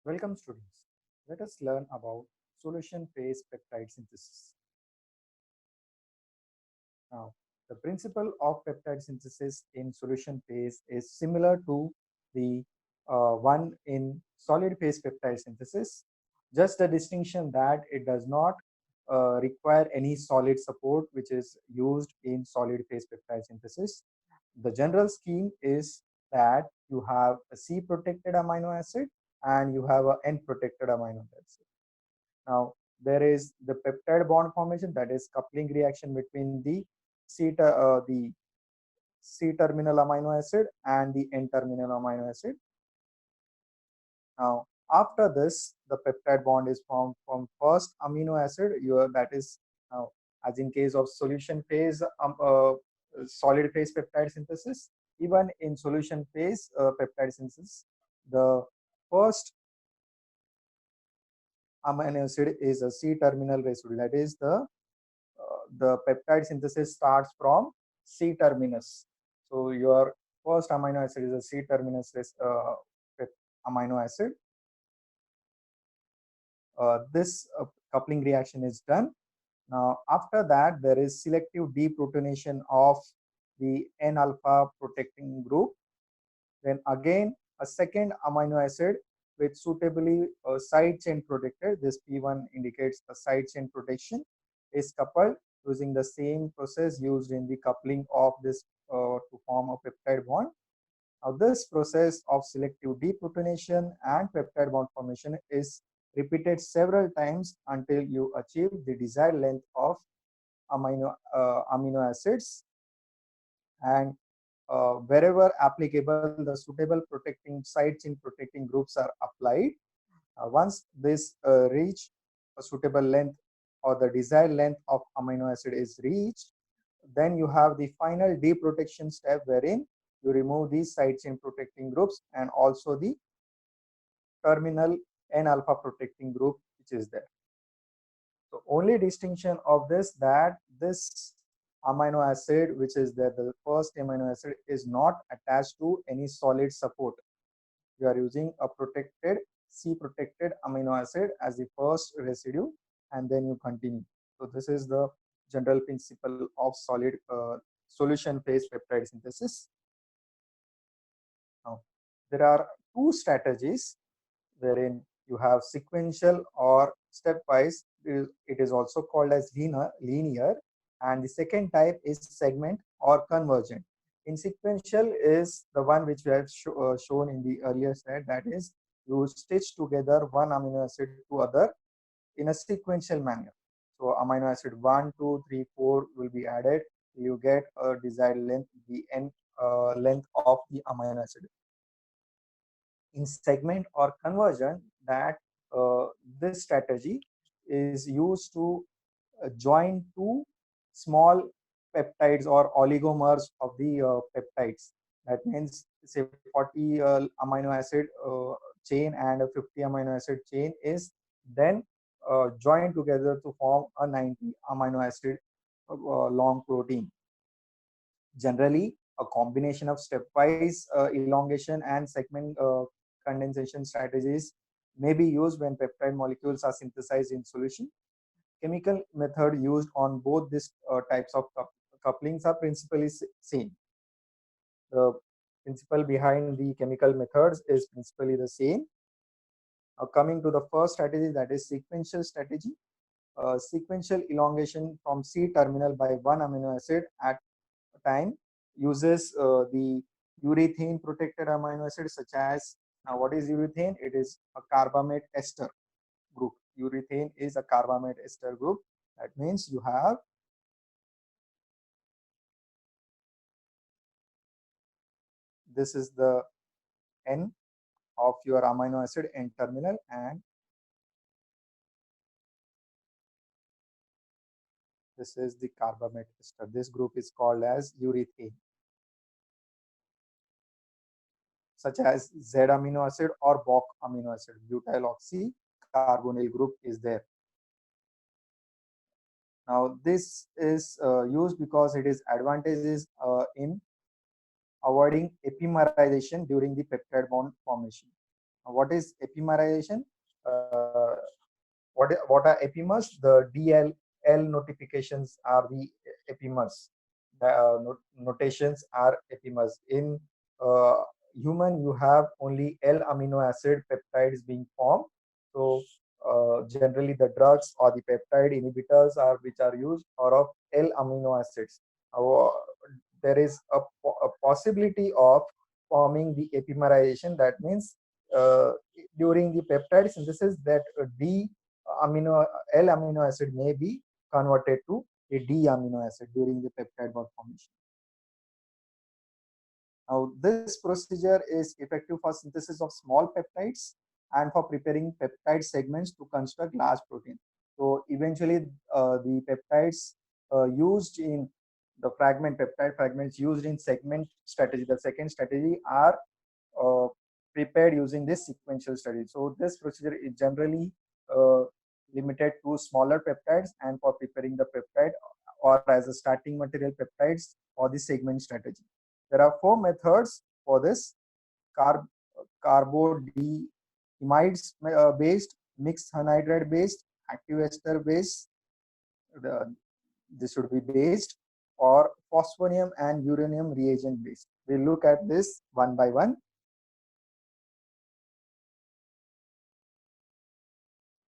Welcome students. Let us learn about solution phase peptide synthesis. Now, the principle of peptide synthesis in solution phase is similar to the one in solid phase peptide synthesis. Just the distinction that it does not require any solid support which is used in solid phase peptide synthesis. The general scheme is that you have a C protected amino acid and you have a N protected amino acid. Now, there is the peptide bond formation, that is coupling reaction between the C terminal amino acid and the N terminal amino acid. Now, after this, the peptide bond is formed from first amino acid. That is now, as in case of solution phase, solid phase peptide synthesis. Even in solution phase peptide synthesis, the first amino acid is a C terminal residue. That is the peptide synthesis starts from C terminus. So your first amino acid is a C terminus amino acid. This coupling reaction is done. Now, after that, there is selective deprotonation of the N-alpha protecting group. Then again, a second amino acid with suitably side chain protected. This P1 indicates the side chain protection is coupled using the same process used in the coupling of this to form a peptide bond. Now, this process of selective deprotonation and peptide bond formation is repeated several times until you achieve the desired length of amino acids. And wherever applicable, the suitable protecting side chain protecting groups are applied. Once this reach a suitable length or the desired length of amino acid is reached, then you have the final deprotection step wherein you remove these side chain protecting groups and also the terminal N-alpha protecting group which is there. So only distinction of this that this amino acid which is there, the first amino acid is not attached to any solid support. You are using a protected C protected amino acid as the first residue and then you continue. So this is the general principle of solid solution phase peptide synthesis. Now, there are two strategies wherein you have sequential or stepwise. It is also called as linear, and the second type is segment or convergent. In sequential is the one which we have shown in the earlier slide, that is you stitch together one amino acid to other in a sequential manner. So amino acid 1, 2, 3, 4 will be added. You get a desired length, the end length of the amino acid. In segment or conversion, that this strategy is used to join two small peptides or oligomers of the peptides. That means say 40 amino acid chain and a 50 amino acid chain is then joined together to form a 90 amino acid long protein. Generally, a combination of stepwise elongation and segment condensation strategies may be used when peptide molecules are synthesized in solution. Chemical method used on both these types of couplings are principally same. The principle behind the chemical methods is principally the same. Coming to the first strategy, that is sequential strategy. Sequential elongation from C terminal by one amino acid at a time uses the urethane protected amino acids such as, now what is urethane? It is a carbamate ester group. Urethane is a carbamate ester group. That means you have this is the N of your amino acid N terminal, and this is the carbamate ester. This group is called as urethane, such as Z amino acid or BOC amino acid. Butyl oxy carbonyl group is there. Now this is used because it is advantages in avoiding epimerization during the peptide bond formation. What is epimerization? What are epimers? The DLL notifications are the epimers. The notations are epimers. In human, you have only L amino acid peptides being formed. So generally, the drugs or the peptide inhibitors are which are used are of L amino acids. There is a possibility of forming the epimerization. That means during the peptide synthesis, that D amino L amino acid may be converted to a D amino acid during the peptide bond formation. Now, this procedure is effective for synthesis of small peptides and for preparing peptide segments to construct large protein. So eventually, the peptides used in the peptide fragments used in segment strategy, the second strategy, are uh, prepared using this sequential strategy. So this procedure is generally uh, limited to smaller peptides and for preparing the peptide or as a starting material peptides for the segment strategy. There are four methods for this: carb carbodiimides based, mixed anhydride based, active ester based, the, this should be based, or phosphonium and uranium reagent based. We'll look at this one by one.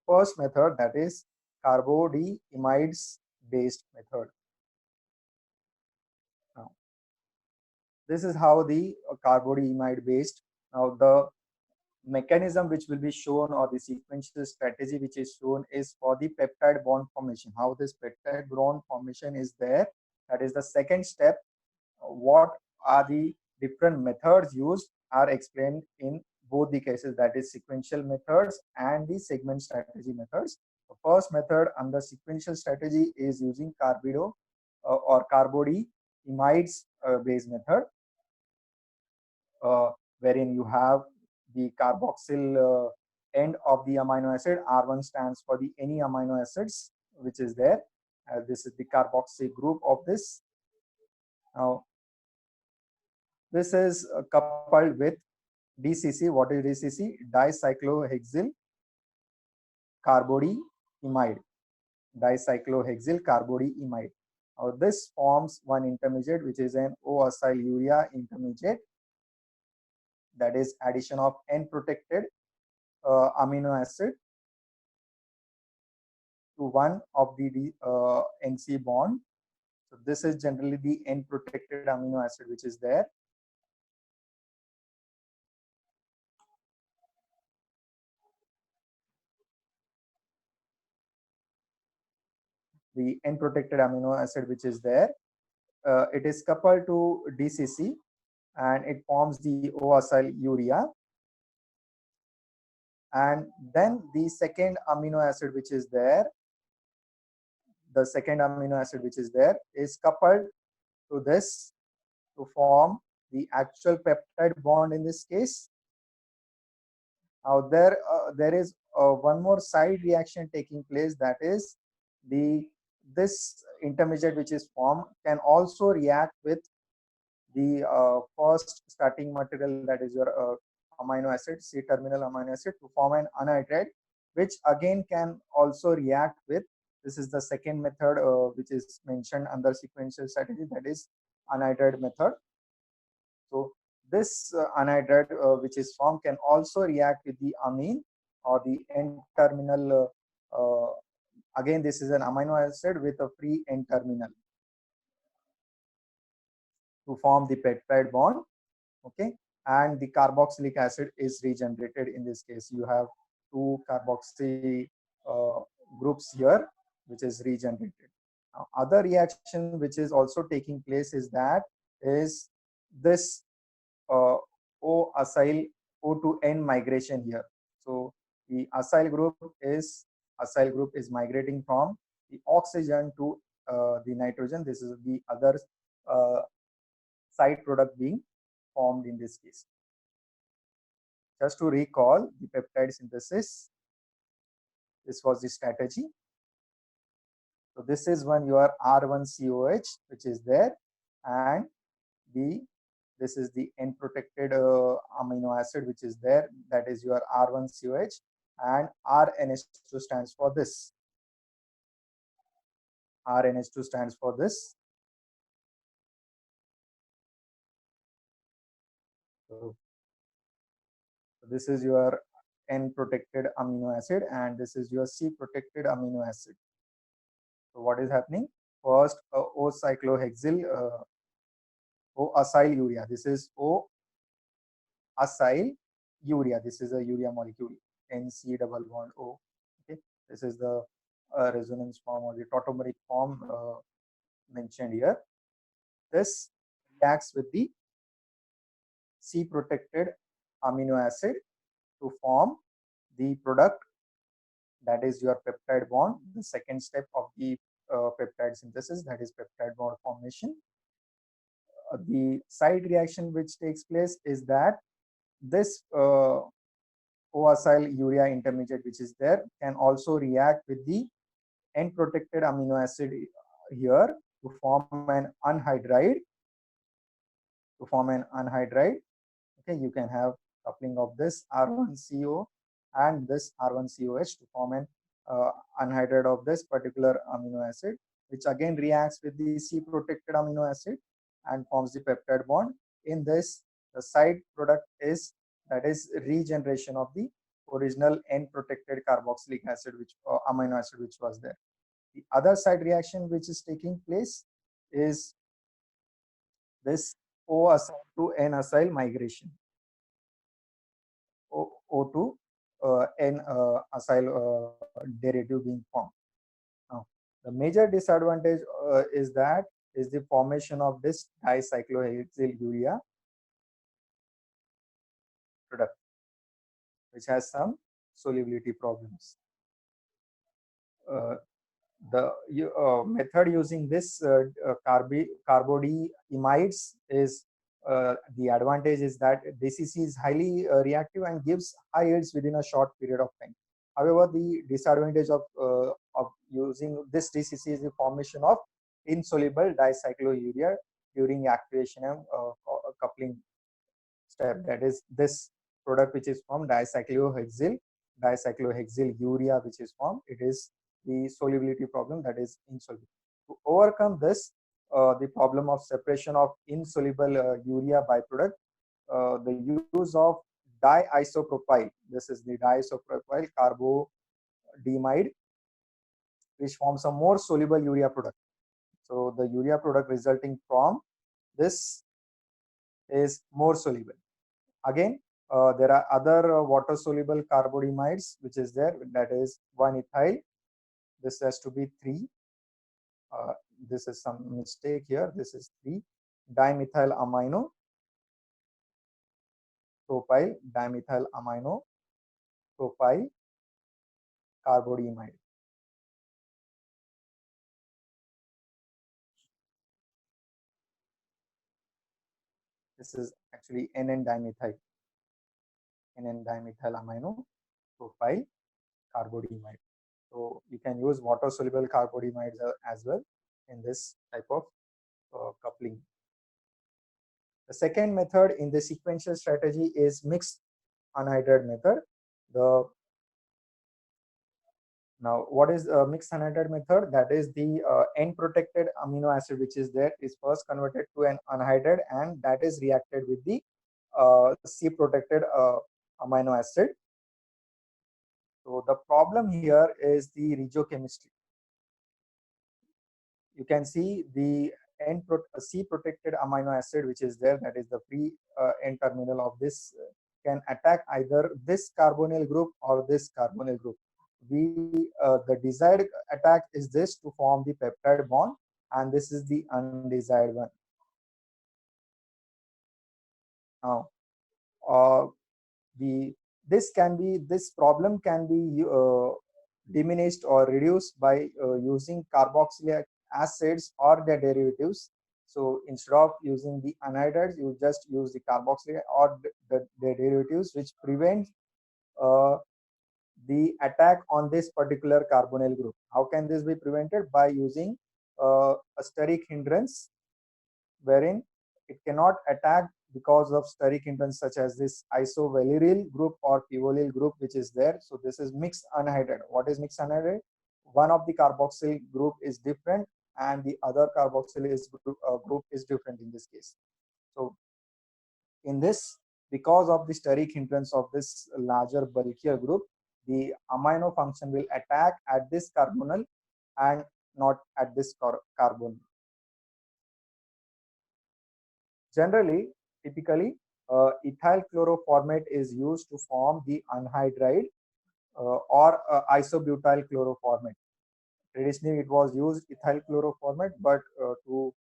First method, that is carbodiimides based method. Now, this is how the carbodiimide based. Now, the mechanism which will be shown or the sequential strategy which is shown is for the peptide bond formation. How this peptide bond formation is there, that is the second step. What are the different methods used are explained in both the cases, that is sequential methods and the segment strategy methods. The first method under sequential strategy is using carbido or carbodiimides based method, wherein you have the carboxyl end of the amino acid. R1 stands for the any amino acids which is there. This is the carboxy group of this. Now, this is coupled with DCC. What is DCC? Dicyclohexyl carbodiimide. Dicyclohexyl carbodiimide. Now, this forms one intermediate which is an O-acyl urea intermediate, that is addition of N-protected amino acid to one of the NC bond. So this is generally the N-protected amino acid which is there. The N-protected amino acid which is there, it is coupled to DCC and it forms the O-acyl urea. And then the second amino acid which is there, the second amino acid which is there is coupled to this to form the actual peptide bond in this case. Now there is one more side reaction taking place, that is this intermediate which is formed can also react with the first starting material, that is your amino acid, C terminal amino acid, to form an anhydride, which again can also react with. This is the second method which is mentioned under sequential strategy, that is anhydride method. So this anhydride which is formed can also react with the amine or the N terminal. Again, this is an amino acid with a free N terminal to form the peptide bond. Okay, and the carboxylic acid is regenerated. In this case, you have two carboxy uh, groups here which is regenerated. Now, other reaction which is also taking place is that is this O acyl O to N migration here. So the acyl group is migrating from the oxygen to the nitrogen. This is the other uh, side product being formed in this case. Just to recall the peptide synthesis, this was the strategy. So this is when your R1COH which is there, and the this is the N protected amino acid which is there, that is your R1COH, and RNH2 stands for this. RNH2 stands for this. So this is your N protected amino acid, and this is your C protected amino acid. So what is happening? First, O-cyclohexyl, O-acyl urea. This is O-acyl urea. This is a urea molecule, NC double bond O. Okay, this is the resonance form or the tautomeric form mentioned here. This reacts with the C protected amino acid to form the product, that is your peptide bond, the second step of the peptide synthesis, that is peptide bond formation. The side reaction which takes place is that this O-acyl urea intermediate which is there can also react with the N protected amino acid here to form an anhydride. Okay, you can have coupling of this R1CO and this R1COH to form an anhydride of this particular amino acid, which again reacts with the C protected amino acid and forms the peptide bond. In this, the side product is, that is, regeneration of the original N protected carboxylic acid, which amino acid which was there. The other side reaction which is taking place is this O-acyl to N-acyl migration. O to N-acyl derivative being formed. Now, the major disadvantage is that is the formation of this dicyclohexyl urea product, which has some solubility problems. The method using this carbodiimides is the advantage is that DCC is highly reactive and gives high yields within a short period of time. However, the disadvantage of using this DCC is the formation of insoluble dicyclourea during activation and coupling step. That is this product which is formed, dicyclohexyl urea, which is formed. It is the solubility problem, that is insoluble. To overcome this, the problem of separation of insoluble urea byproduct, the use of diisopropyl. This is the diisopropyl carbodiimide, which forms a more soluble urea product. So the urea product resulting from this is more soluble. Again, there are other water soluble carbodiimides which is there, that is 1-ethyl. This has to be 3. This is some mistake here. This is 3. Dimethyl amino propyl, dimethyl amino propyl carbodiimide. This is actually NN dimethyl amino propyl carbodiimide. So you can use water soluble carbodiimides as well in this type of coupling. The second method in the sequential strategy is mixed anhydride method. Now, what is a mixed anhydride method? That is the N protected amino acid which is there is first converted to an anhydride, and that is reacted with the C protected amino acid. So the problem here is the regiochemistry. You can see the C protected amino acid which is there, that is the free N terminal of this can attack either this carbonyl group or this carbonyl group. The desired attack is this to form the peptide bond, and this is the undesired one. Now, this problem can be diminished or reduced by using carboxylic acids or their derivatives. So instead of using the anhydrides, you just use the carboxylic or the derivatives, which prevent the attack on this particular carbonyl group. How can this be prevented? By using a steric hindrance, wherein it cannot attack because of steric hindrance such as this isovalyryl group or pivolyl group which is there. So this is mixed anhydride. What is mixed anhydride? One of the carboxyl group is different and the other carboxyl group is different in this case. So in this, because of the steric hindrance of this larger bulkier group, the amino function will attack at this carbonyl and not at this carbon. Generally, typically, ethyl chloroformate is used to form the anhydride or isobutyl chloroformate. Traditionally, it was used ethyl chloroformate, but to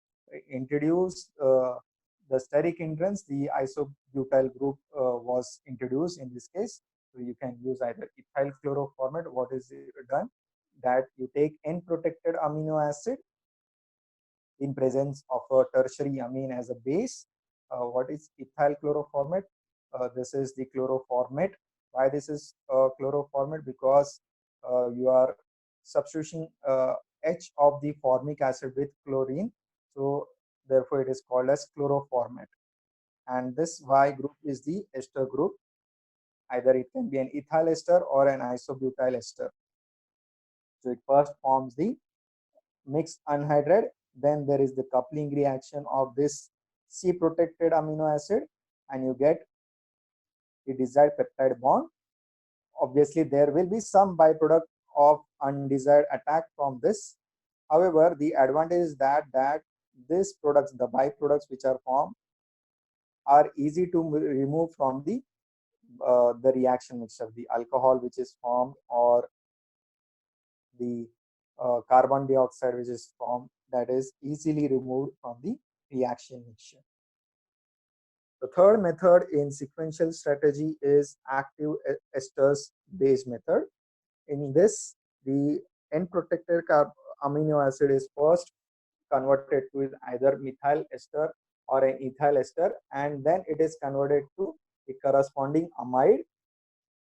introduce the steric hindrance, the isobutyl group was introduced in this case. So you can use either ethyl chloroformate. What is it done? That you take N-protected amino acid in presence of a tertiary amine as a base. What is ethyl chloroformate? This is the chloroformate. Why this is chloroformate? Because you are substituting H of the formic acid with chlorine. So therefore it is called as chloroformate. And this Y group is the ester group. Either it can be an ethyl ester or an isobutyl ester. So it first forms the mixed anhydride. Then there is the coupling reaction of this C protected amino acid and you get the desired peptide bond. Obviously, there will be some byproduct of undesired attack from this. However, the advantage is that these products, the byproducts which are formed, are easy to remove from the reaction mixture, the alcohol which is formed or the carbon dioxide which is formed, that is easily removed from the reaction mixture. The third method in sequential strategy is active esters based method. In this, the N-protected amino acid is first converted to either methyl ester or an ethyl ester, and then it is converted to the corresponding amide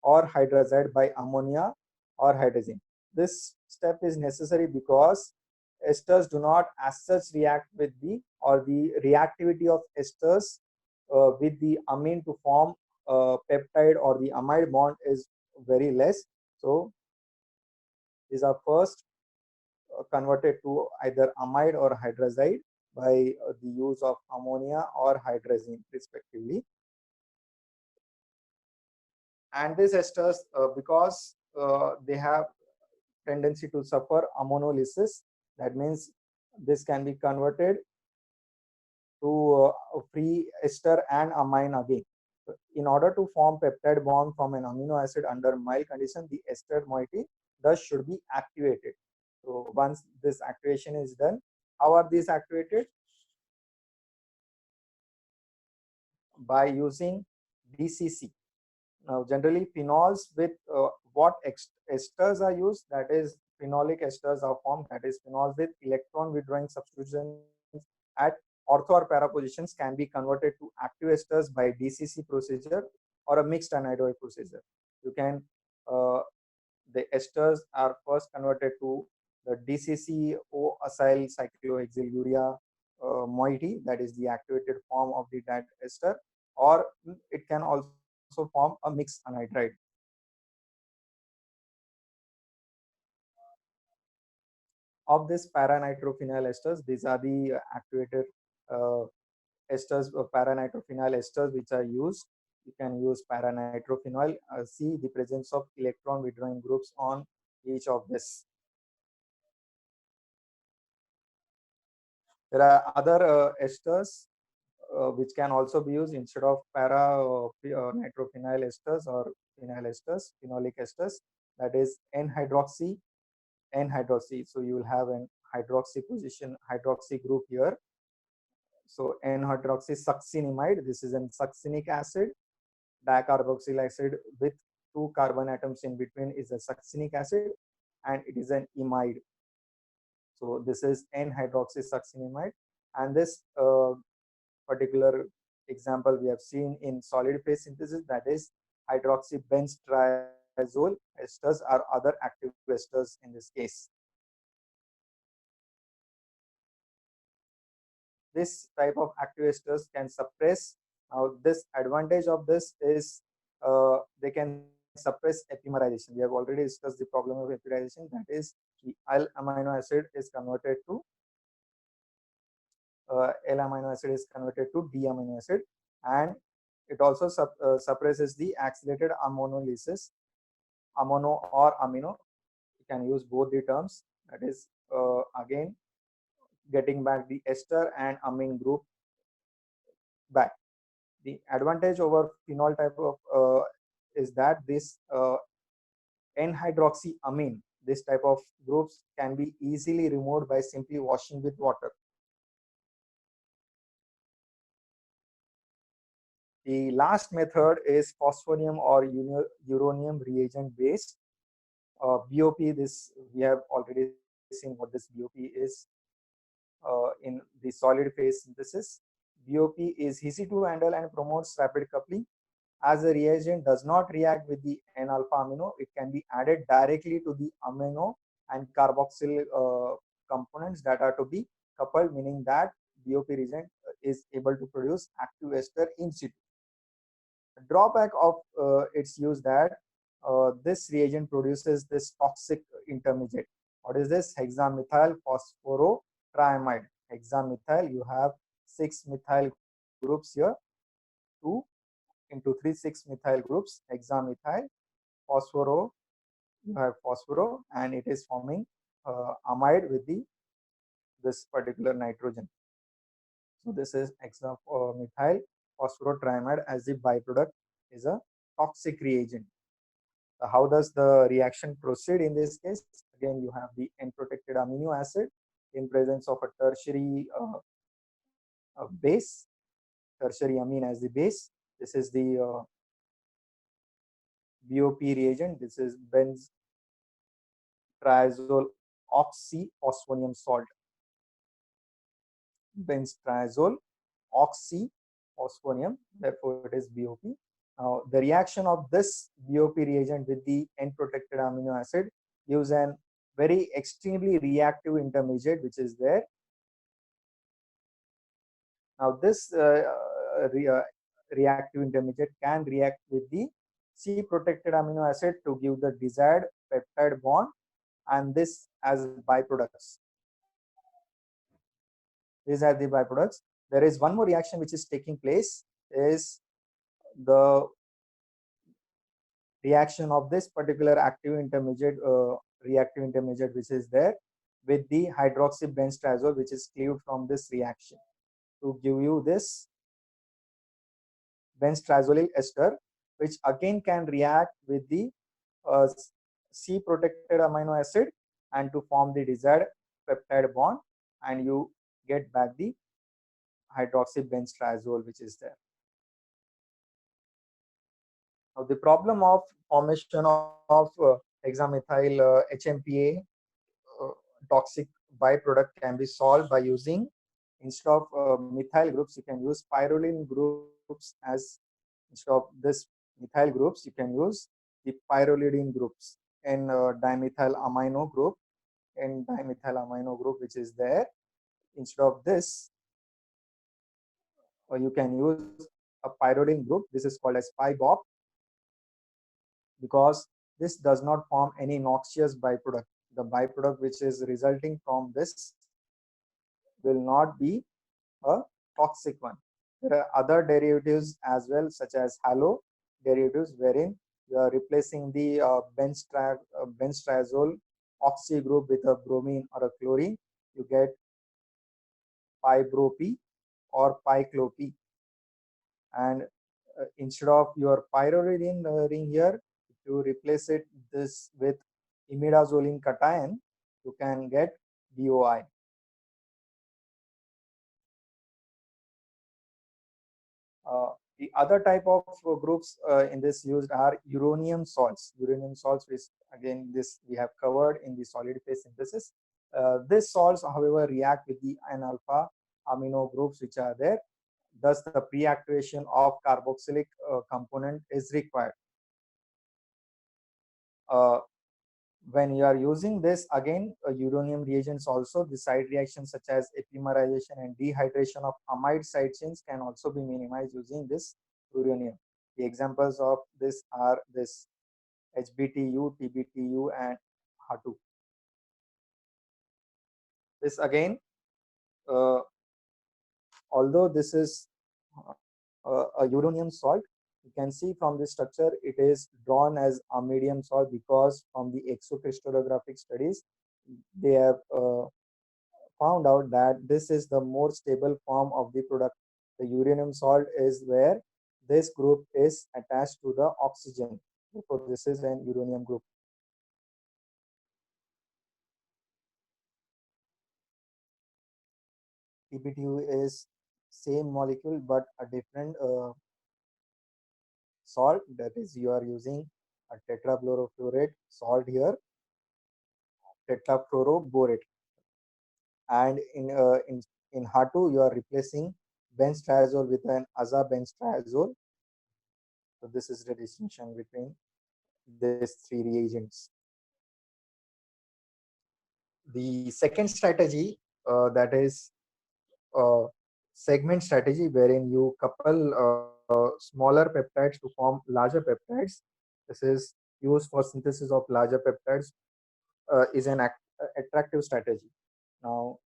or hydrazide by ammonia or hydrazine. This step is necessary because esters do not as such react with the reactivity of esters with the amine to form peptide or the amide bond is very less. So these are first converted to either amide or hydrazide by the use of ammonia or hydrazine respectively. And these esters, because they have tendency to suffer ammonolysis, that means this can be converted to free ester and amine again. In order to form peptide bond from an amino acid under mild condition, the ester moiety thus should be activated. So once this activation is done, how are these activated? By using DCC. Now, generally, phenols with what esters are used, that is, phenolic esters are formed, that is, phenols with electron withdrawing substitutions at ortho or para positions can be converted to active esters by DCC procedure or a mixed anhydride procedure. You can, the esters are first converted to the DCC O acyl cyclohexylurea moiety, that is the activated form of the that ester, or it can also form a mixed anhydride. Of this para-nitrophenyl esters, these are the activated uh, esters, para-nitrophenyl esters which are used. You can use para-nitrophenol. See the presence of electron withdrawing groups on each of this. There are other esters which can also be used instead of para-nitrophenyl esters or phenyl esters, phenolic esters. That is N-hydroxy. So you will have an hydroxy position, hydroxy group here. So N-hydroxy succinimide, this is an succinic acid. Dicarboxyl acid with two carbon atoms in between is a succinic acid, and it is an imide. So this is N-hydroxy succinimide, and this particular example we have seen in solid phase synthesis, that is hydroxybenzotriazole esters are other active esters in this case. This type of active esters can suppress Now, this advantage of this is they can suppress epimerization. We have already discussed the problem of epimerization. That is, the L amino acid is converted to L amino acid is converted to D amino acid, and it also suppresses the accelerated ammonolysis, ammono or amino. You can use both the terms. That is, again, getting back the ester and amine group back. The advantage over phenol type of is that this N-hydroxyamine, this type of groups can be easily removed by simply washing with water. The last method is phosphonium or uranium reagent based. BOP, this we have already seen what this BOP is in the solid phase synthesis. BOP is easy to handle and promotes rapid coupling. As the reagent does not react with the N-alpha amino, it can be added directly to the amino and carboxyl components that are to be coupled, meaning that BOP reagent is able to produce active ester in situ. The drawback of its use that this reagent produces this toxic intermediate. What is this? Hexamethyl phosphorotriamide. Hexamethyl, you have 6 methyl groups here, 2 into 3 6 methyl groups. Hexamethyl phosphoro, you have phosphoro, and it is forming amide with the this particular nitrogen. So this is hexamethyl phosphorotriamide as the byproduct is a toxic reagent. How does the reaction proceed in this case? Again, you have the N-protected amino acid in presence of a tertiary base, tertiary amine as the base. This is the BOP reagent. This is bentriazole oxyphosphonium salt. Bentriazole oxyphosphonium, therefore it is BOP. Now, the reaction of this BOP reagent with the N-protected amino acid gives an very extremely reactive intermediate which is there. Now, this reactive intermediate can react with the C-protected amino acid to give the desired peptide bond, and this as byproducts. These are the byproducts. There is one more reaction which is taking place, is the reaction of this particular active intermediate, reactive intermediate which is there with the hydroxybenzotriazole, which is cleaved from this reaction to give you this benzotriazolyl ester, which again can react with the C protected amino acid and to form the desired peptide bond, and you get back the hydroxybenzotriazole which is there. Now, the problem of formation of hexamethyl HMPA toxic byproduct can be solved by using, instead of methyl groups, you can use pyrrolene groups as, instead of this methyl groups, you can use the pyrrolidine groups in dimethyl amino group, which is there. Instead of this, you can use a pyrrolene group. This is called as PyBop, because this does not form any noxious byproduct. The byproduct which is resulting from this will not be a toxic one. There are other derivatives as well, such as halo derivatives, wherein you are replacing the benzotriazole oxy group with a bromine or a chlorine. You get pibro-P or piclo-P. And instead of your pyrrolidine ring here, if you replace it this with imidazoline cation, you can get BOI. The other type of groups in this used are uranium salts. Uranium salts, which again this we have covered in the solid phase synthesis. These salts, however, react with the N-alpha amino groups which are there. Thus, the pre-activation of carboxylic component is required. When you are using this again, uranium reagents also, the side reactions such as epimerization and dehydration of amide side chains can also be minimized using this uranium. The examples of this are this HBTU, TBTU, and HA2. This again, uh, although this is a uranium salt, you can see from this structure it is drawn as a medium salt because from the exocrystallographic studies they have found out that this is the more stable form of the product. The uranium salt is where this group is attached to the oxygen. Therefore, this is an uranium group. TBTU is same molecule but a different salt. That is, you are using a tetrafluorofluorate salt here, tetrafluoroborate, and in HA2 you are replacing benzotriazole with an azabenzotriazole. So this is the distinction between these three reagents. The second strategy, that is uh, segment strategy, wherein you couple smaller peptides to form larger peptides. This is used for synthesis of larger peptides, is an attractive strategy. Now,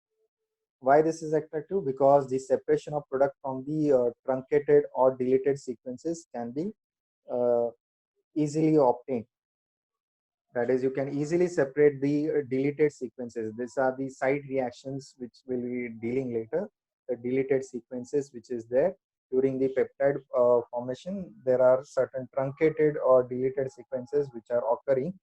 why this is attractive? Because the separation of product from the truncated or deleted sequences can be uh, easily obtained. That is, you can easily separate the deleted sequences. These are the side reactions which we'll be dealing later. The deleted sequences which is there during the peptide formation, there are certain truncated or deleted sequences which are occurring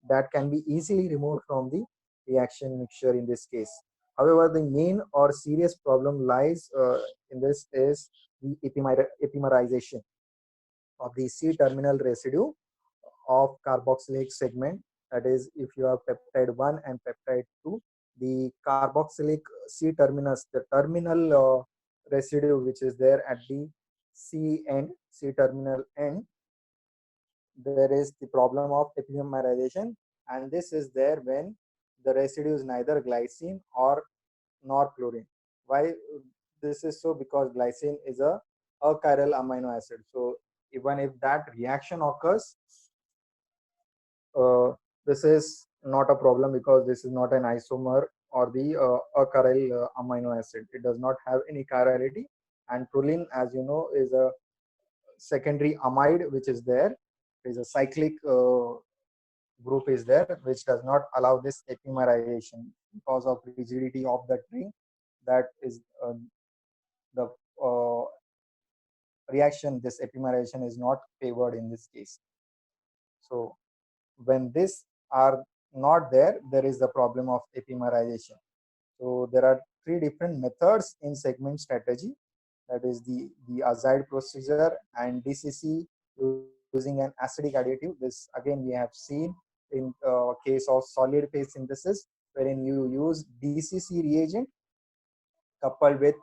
that can be easily removed from the reaction mixture in this case. However, the main or serious problem lies in this is the epimerization of the C-terminal residue of carboxylic segment. That is, if you have peptide 1 and peptide 2, the carboxylic C terminus, the terminal residue which is there at the C end, C terminal end, there is the problem of epimerization, and this is there when the residue is neither glycine or nor chlorine. Why this is so? Because glycine is a achiral amino acid. So even if that reaction occurs, uh, this is not a problem because this is not an isomer or the achiral amino acid. It does not have any chirality, and proline, as you know, is a secondary amide which is there. There is a cyclic group is there which does not allow this epimerization because of rigidity of the ring. That is the uh, reaction. This epimerization is not favored in this case. So when these are not there, there is the problem of epimerization. So there are three different methods in segment strategy. That is the azide procedure and DCC using an acidic additive. This again we have seen in case of solid phase synthesis, wherein you use DCC reagent coupled with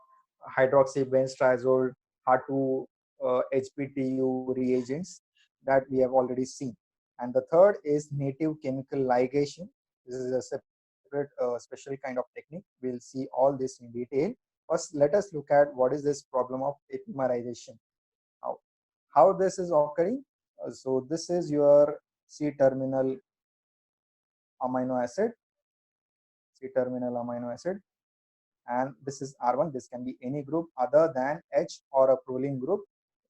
hydroxybenzotriazole, HA2, HBTU reagents that we have already seen. And the third is native chemical ligation. This is a separate special kind of technique. We'll see all this in detail. First, let us look at what is this problem of epimerization. How, how this is occurring. So this is your C-terminal amino acid, C-terminal amino acid, and this is R1. This can be any group other than H or a proline group.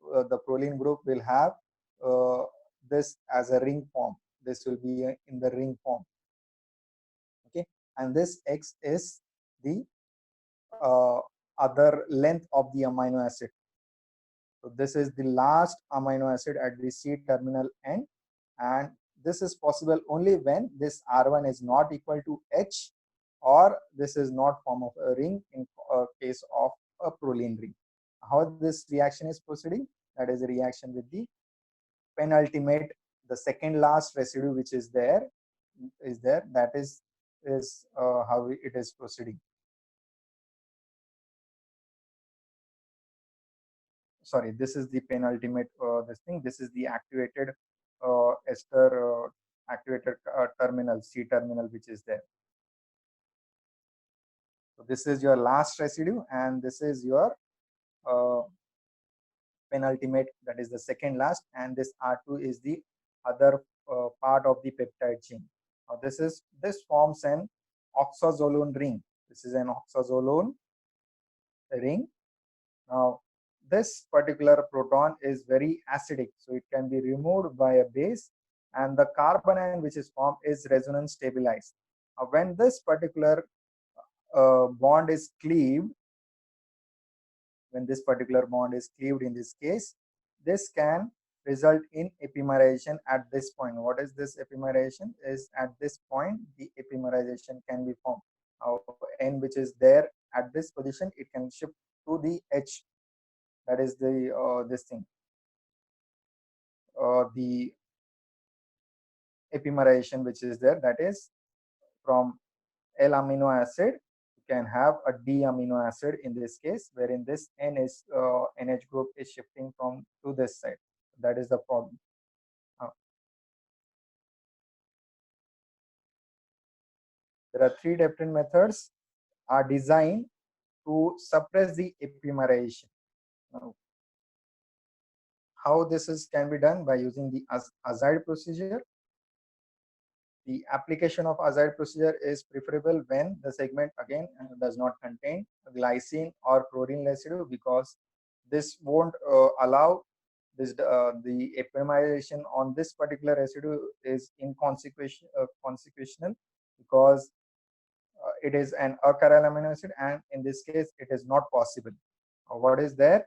The proline group will have uh, this as a ring form. This will be in the ring form. Okay, and this X is the uh, other length of the amino acid. So this is the last amino acid at the C terminal end, and this is possible only when this R1 is not equal to H, or this is not form of a ring in case of a proline ring. How this reaction is proceeding? That is a reaction with the penultimate, the second last residue which is there, that is how it is proceeding. Sorry, this is the penultimate this thing. This is the activated ester activated terminal, C terminal, which is there. So this is your last residue, and this is your uh, penultimate, that is the second last, and this R2 is the other part of the peptide chain. Now this forms an oxazolone ring. This is an oxazolone ring. Now this particular proton is very acidic, so it can be removed by a base, and the carbanion which is formed is resonance stabilized. When this particular bond is cleaved, when this particular bond is cleaved in this case, this can result in epimerization at this point. What is this epimerization? Is at this point the epimerization can be formed. Now N which is there at this position, it can shift to the H, that is the this thing, the epimerization which is there, that is from L amino acid you can have a D amino acid in this case, wherein this N is NH group is shifting from to this side. That is the problem. There are three different methods are designed to suppress the epimerization. Now, how this is can be done by using the azide procedure. The application of azide procedure is preferable when the segment again does not contain glycine or chlorine residue, because this won't allow this the epimerization on this particular residue is consequential, because it is an achiral amino acid, and in this case it is not possible. What is there?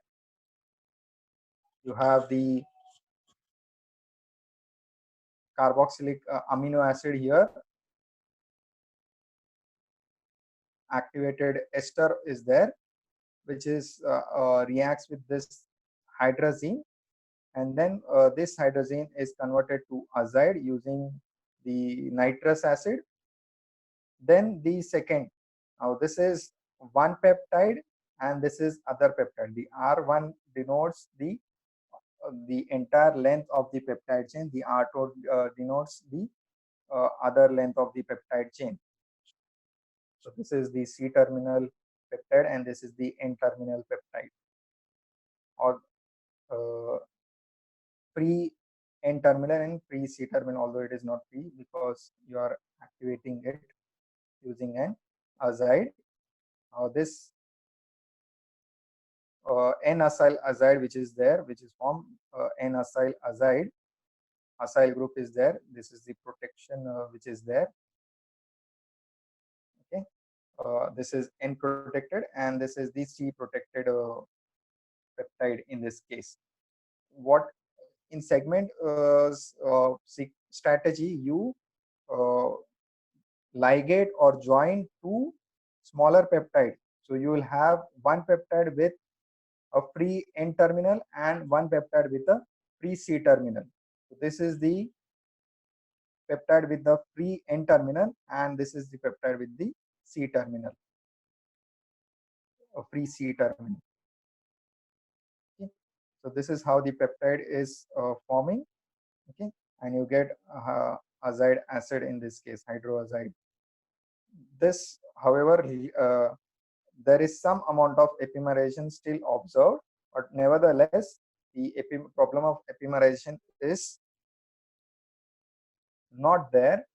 You have the carboxylic amino acid here, activated ester is there, which is reacts with this hydrazine, and then this hydrazine is converted to azide using the nitrous acid. Then the second, now this is one peptide and this is other peptide. The R1 denotes the entire length of the peptide chain. The R2 denotes the other length of the peptide chain. So this is the C terminal peptide and this is the N terminal peptide, or pre N terminal and pre C terminal, although it is not pre because you are activating it using an azide. This N-acyl azide which is there, which is formed N-acyl azide, acyl group is there. This is the protection which is there. Okay, this is N protected and this is the C protected peptide in this case. What in segment strategy, you ligate or join two smaller peptide. So you will have one peptide with a free N terminal and one peptide with a free C terminal. So this is the peptide with the free N terminal and this is the peptide with the C terminal, a free C terminal. Okay. So this is how the peptide is forming. Okay, and you get azide acid in this case, hydroazide. This, however, there is some amount of epimerization still observed, but nevertheless, the problem of epimerization is not there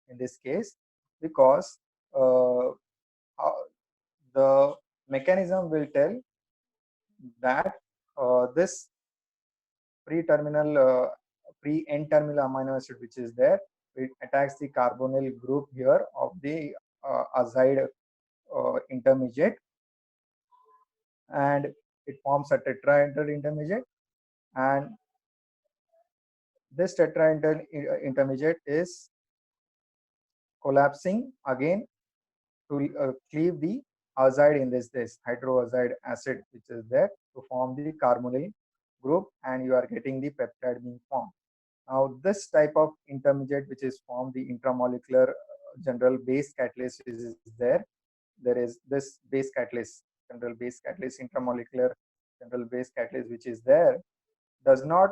in this case, because the mechanism will tell that this pre-terminal pre-N-terminal amino acid which is there, it attacks the carbonyl group here of the azide intermediate, and it forms a tetraeder intermediate, and this tetraeder intermediate is collapsing again to cleave the azide in this hydroazide acid which is there to form the carbonyl group, and you are getting the peptide being formed. Now this type of intermediate which is formed, the intramolecular general base catalyst is there. There is this base catalyst, general base catalyst, intramolecular general base catalyst which is there, does not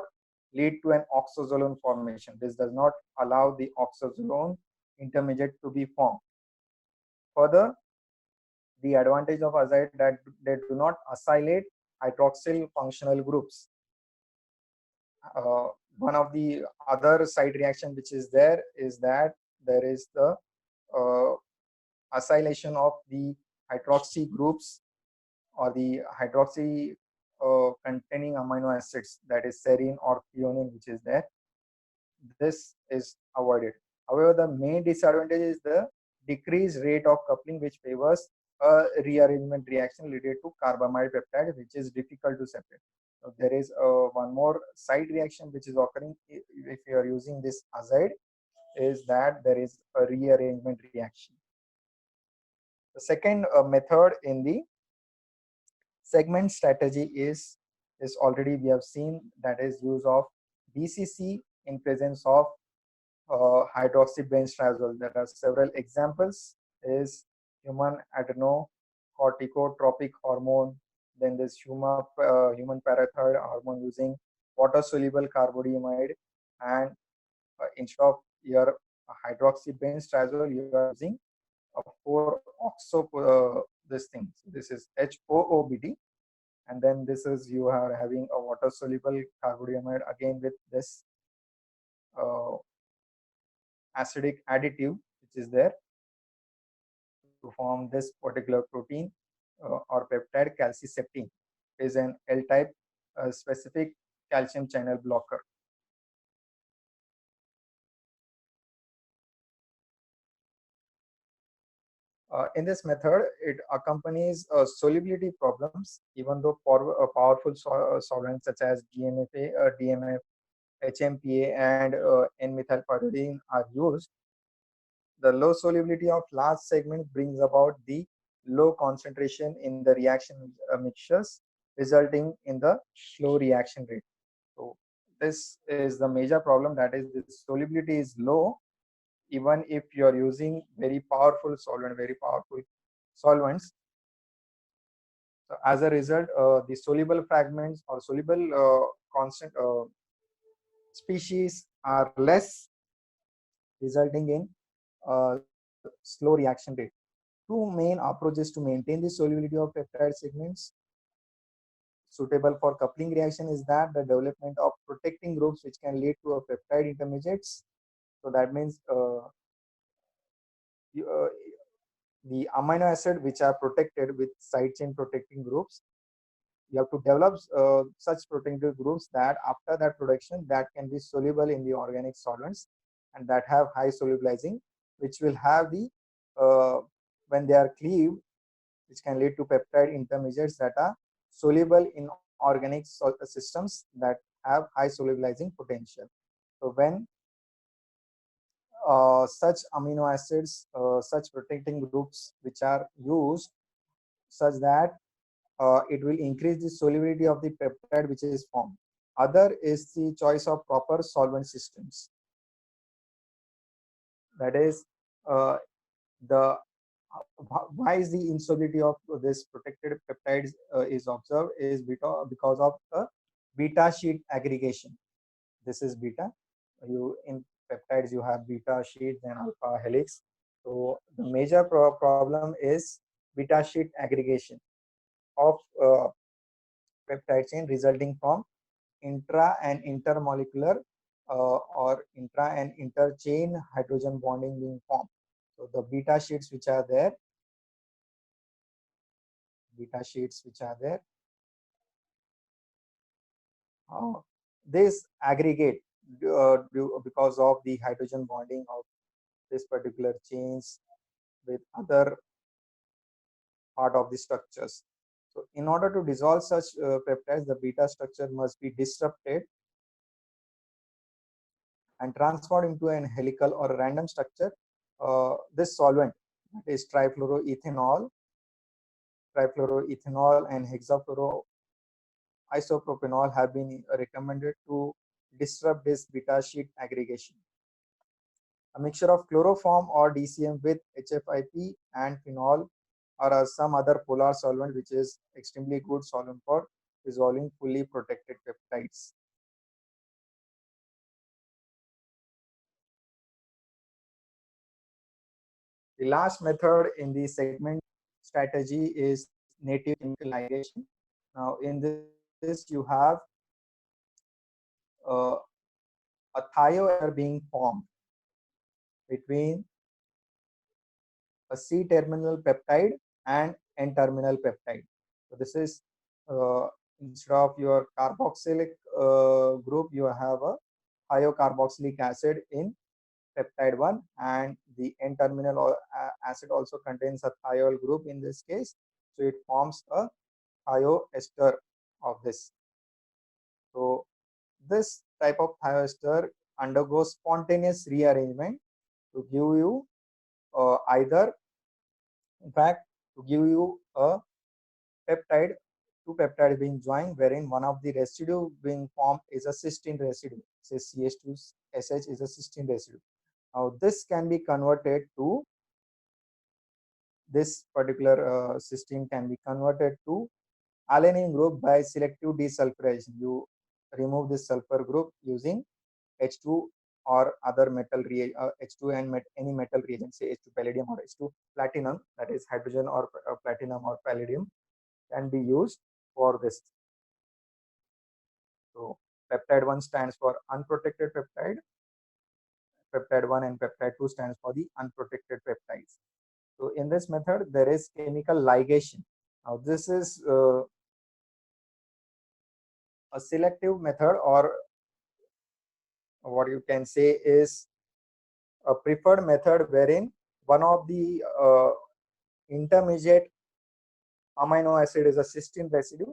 lead to an oxazolone formation. This does not allow the oxazolone intermediate to be formed. Further, the advantage of azide that they do not acylate hydroxyl functional groups. Uh, One of the other side reaction which is there is that there is the uh, acylation of the hydroxy groups or the hydroxy containing amino acids, that is serine or threonine, which is there. This is avoided. However, the main disadvantage is the decreased rate of coupling, which favors a rearrangement reaction related to carbamide peptide, which is difficult to separate. So there is one more side reaction which is occurring if you are using this azide, is that there is a rearrangement reaction. The second method in the segment strategy is already we have seen, that is use of BCC in presence of hydroxybenztrazole. There are several examples is human adrenocorticotropic hormone, then this human parathyroid hormone using water soluble carbodiamide, and instead of your hydroxybenztrazole you are using a 4-oxo this thing. This is HOOBD, and then this is you are having a water soluble carbodiamide again with this uh, acidic additive which is there to form this particular protein or peptide. Calciseptine is an L-type specific calcium channel blocker. In this method, it accompanies solubility problems, even though powerful solvents such as DMFA, DMF, HMPA, and N-methylpyridine are used. The low solubility of large segment brings about the low concentration in the reaction mixtures, resulting in the slow reaction rate. So this is the major problem, that is the solubility is low even if you are using very powerful solvents. So as a result, the soluble fragments or soluble constant species are less, resulting in slow reaction rate. Two main approaches to maintain the solubility of peptide segments suitable for coupling reaction is that the development of protecting groups which can lead to a peptide intermediates. So that means you, the amino acid which are protected with side chain protecting groups, you have to develop such protective groups that after that production that can be soluble in the organic solvents and that have high solubilizing, which will have the when they are cleaved, which can lead to peptide intermediates that are soluble in organic systems that have high solubilizing potential. So when such amino acids, such protecting groups which are used such that it will increase the solubility of the peptide which is formed. Other is the choice of proper solvent systems. That is, the why is the instability of this protected peptides is observed is because of the beta sheet aggregation. This is beta. You in peptides you have beta sheet and alpha helix. So the major problem is beta sheet aggregation of peptide chain resulting from intra and intermolecular or intra and interchain hydrogen bonding being formed. So the beta sheets which are there, beta sheets which are there, uh, this aggregate because of the hydrogen bonding of this particular chains with other part of the structures. So in order to dissolve such peptides, the beta structure must be disrupted and transformed into an helical or a random structure. This solvent, that is trifluoroethanol and hexafluoroisopropanol have been recommended to disrupt this beta sheet aggregation. A mixture of chloroform or DCM with HFIP and phenol or some other polar solvent which is extremely good solvent for dissolving fully protected peptides. The last method in the segment strategy is native chemical ligation. Now, in this, you have uh, a thioester being formed between a C-terminal peptide and N-terminal peptide. So this is instead of your carboxylic group, you have a thiocarboxylic acid in peptide 1, and the N-terminal acid also contains a thiol group in this case. So it forms a thioester of this. So this type of thioester undergoes spontaneous rearrangement to give you either, in fact, to give you a peptide, two peptides being joined, wherein one of the residue being formed is a cysteine residue. Say CH2SH is a cysteine residue. Now this can be converted to, this particular cysteine can be converted to alanine group by selective desulfurization. You remove this sulfur group using H2 or other metal reagent, H2 and any metal reagent, say H2 palladium or H2 platinum, that is hydrogen or platinum or palladium, can be used for this. So peptide 1 stands for unprotected peptide. Peptide 1 and peptide 2 stands for the unprotected peptides. So in this method, there is chemical ligation. Now this is a selective method, or what you can say is a preferred method, wherein one of the intermediate amino acid is a cysteine residue.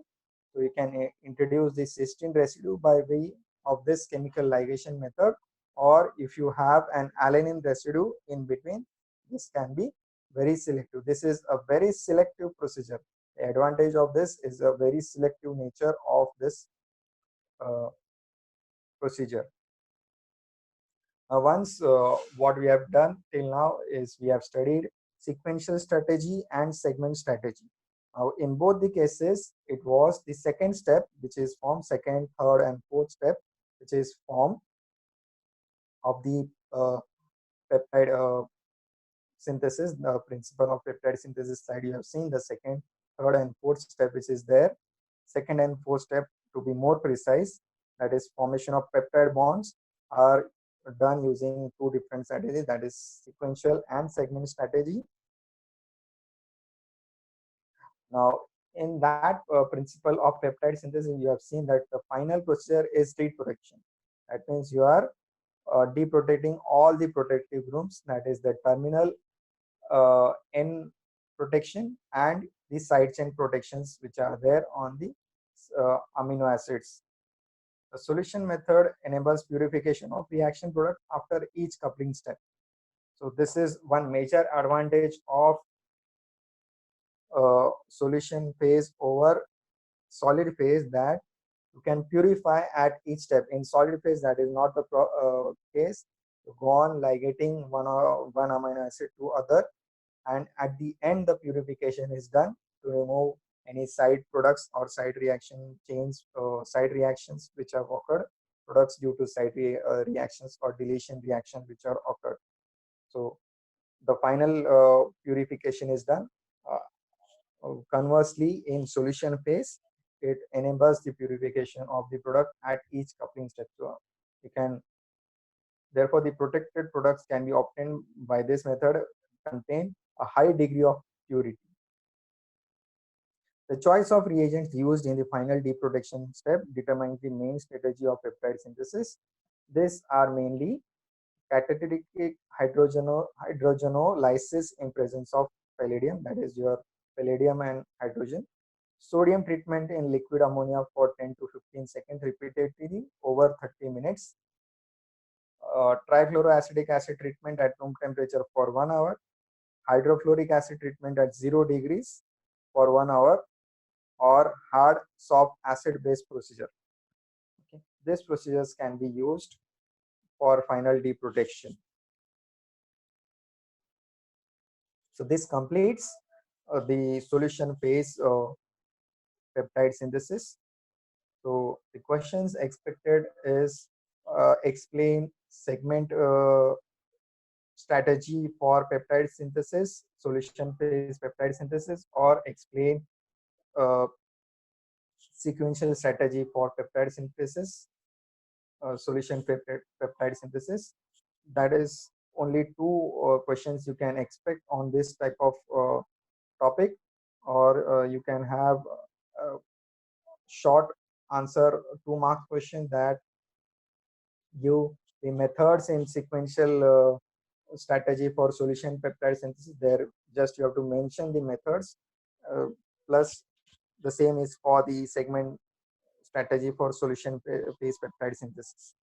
So you can introduce the cysteine residue by way of this chemical ligation method, or if you have an alanine residue in between, this can be very selective. This is a very selective procedure. The advantage of this is a very selective nature of this procedure. Once what we have done till now is we have studied sequential strategy and segment strategy. Now, in both the cases, it was the second step, which is form, second, third, and fourth step, which is form of the peptide synthesis, the principle of peptide synthesis slide. You have seen the second, third, and fourth step, which is there. Second and fourth step, to be more precise, that is formation of peptide bonds, are done using two different strategies, that is sequential and segment strategy. Now, in that principle of peptide synthesis, you have seen that the final procedure is deprotection. That means you are deprotecting all the protective groups, that is the terminal N protection and the side chain protections which are there on the amino acids. The solution method enables purification of reaction product after each coupling step. So this is one major advantage of solution phase over solid phase, that you can purify at each step. In solid phase, that is not the case. You go on ligating one amino acid to other, and at the end the purification is done to remove any side products or side reaction chains, side reactions which have occurred, products due to side reactions or deletion reaction which are occurred. So the final purification is done. Conversely, in solution phase, it enables the purification of the product at each coupling step. So you can, therefore, the protected products can be obtained by this method contain a high degree of purity. The choice of reagents used in the final deprotection step determines the main strategy of peptide synthesis. These are mainly catalytic hydrogenolysis in presence of palladium, that is your palladium and hydrogen. Sodium treatment in liquid ammonia for 10 to 15 seconds repeatedly over 30 minutes. Trichloroacetic acid treatment at room temperature for 1 hour. Hydrofluoric acid treatment at 0 degrees for 1 hour, or hard soft acid base procedure. Okay. These procedures can be used for final deprotection. So this completes the solution phase peptide synthesis. So the questions expected is explain segment strategy for peptide synthesis, solution phase peptide synthesis, or explain uh, sequential strategy for peptide synthesis, solution peptide synthesis. That is only two questions you can expect on this type of topic, or you can have a short answer 2 mark question that give the methods in sequential strategy for solution peptide synthesis. There just you have to mention the methods, uh, plus the same is for the segment strategy for solution phase peptide synthesis.